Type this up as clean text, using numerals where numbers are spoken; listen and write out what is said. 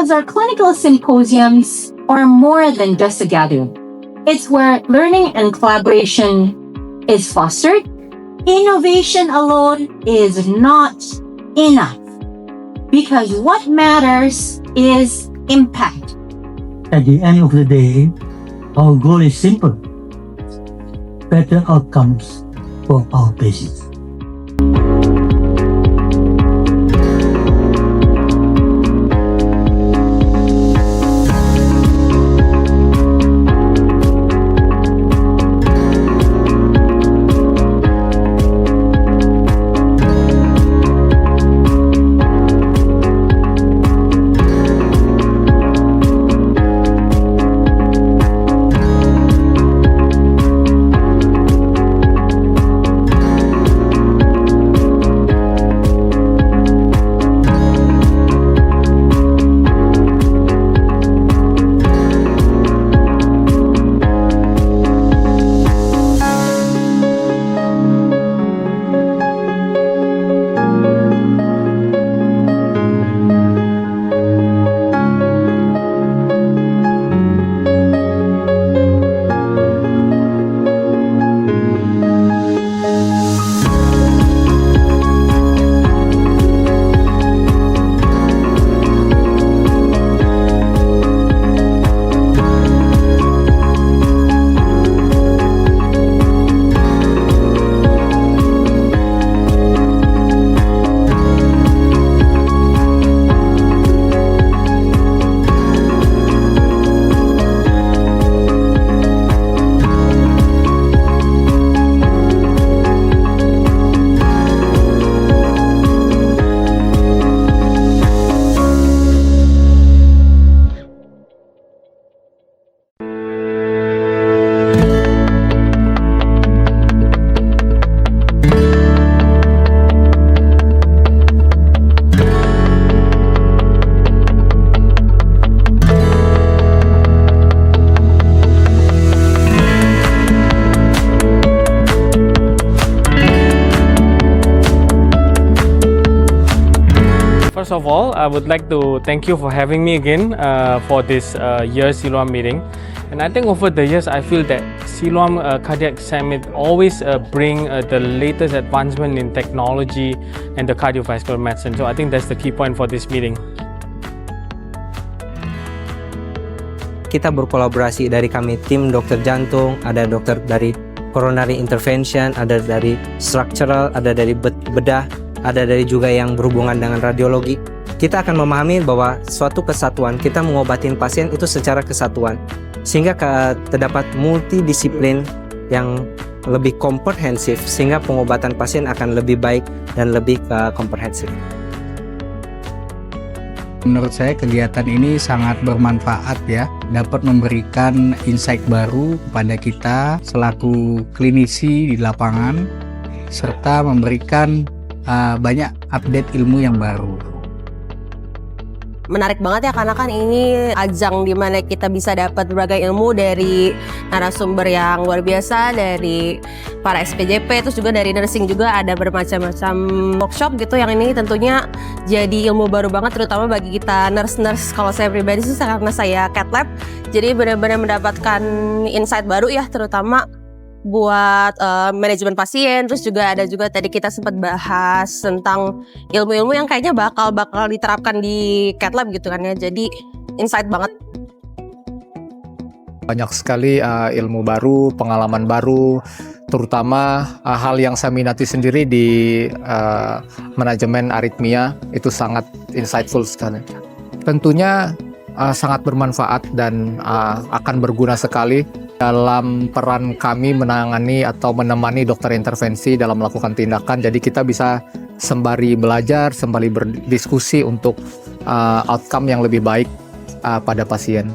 because our clinical symposiums are more than just a gathering. It's where learning and collaboration is fostered. Innovation alone is not enough because what matters is impact. At the end of the day, our goal is simple: better outcomes for our patients. First of all, I would like to thank you for having me again for this year's Siloam meeting. And I think over the years, I feel that Siloam Cardiac Summit always bring the latest advancement in technology and the cardiovascular medicine. So I think that's the key point for this meeting. Kita berkolaborasi dari kami tim dokter jantung, ada dokter dari coronary intervention, ada dari structural, ada dari bedah, ada dari juga yang berhubungan dengan radiologi. Kita akan memahami bahwa suatu kesatuan, kita mengobatin pasien itu secara kesatuan, sehingga terdapat multidisiplin yang lebih komprehensif, sehingga pengobatan pasien akan lebih baik dan lebih komprehensif. Menurut saya kegiatan ini sangat bermanfaat ya, dapat memberikan insight baru kepada kita selaku klinisi di lapangan, serta memberikan banyak update ilmu yang baru. Menarik banget ya, karena kan ini ajang dimana kita bisa dapat berbagai ilmu dari narasumber yang luar biasa, dari para SPJP, terus juga dari nursing juga ada bermacam-macam workshop gitu, yang ini tentunya jadi ilmu baru banget, terutama bagi kita nurse-nurse. Kalau saya pribadi sih karena saya cat lab, jadi benar-benar mendapatkan insight baru ya, terutama buat manajemen pasien. Terus juga ada juga tadi kita sempat bahas tentang ilmu-ilmu yang kayaknya bakal diterapkan di cat lab gitu kan ya, jadi insight banget. Banyak sekali ilmu baru, pengalaman baru, terutama hal yang saya minati sendiri di manajemen aritmia itu sangat insightful sekali. Tentunya sangat bermanfaat dan akan berguna sekali dalam peran kami menangani atau menemani dokter intervensi dalam melakukan tindakan. Jadi kita bisa sembari belajar, sembari berdiskusi untuk outcome yang lebih baik pada pasien.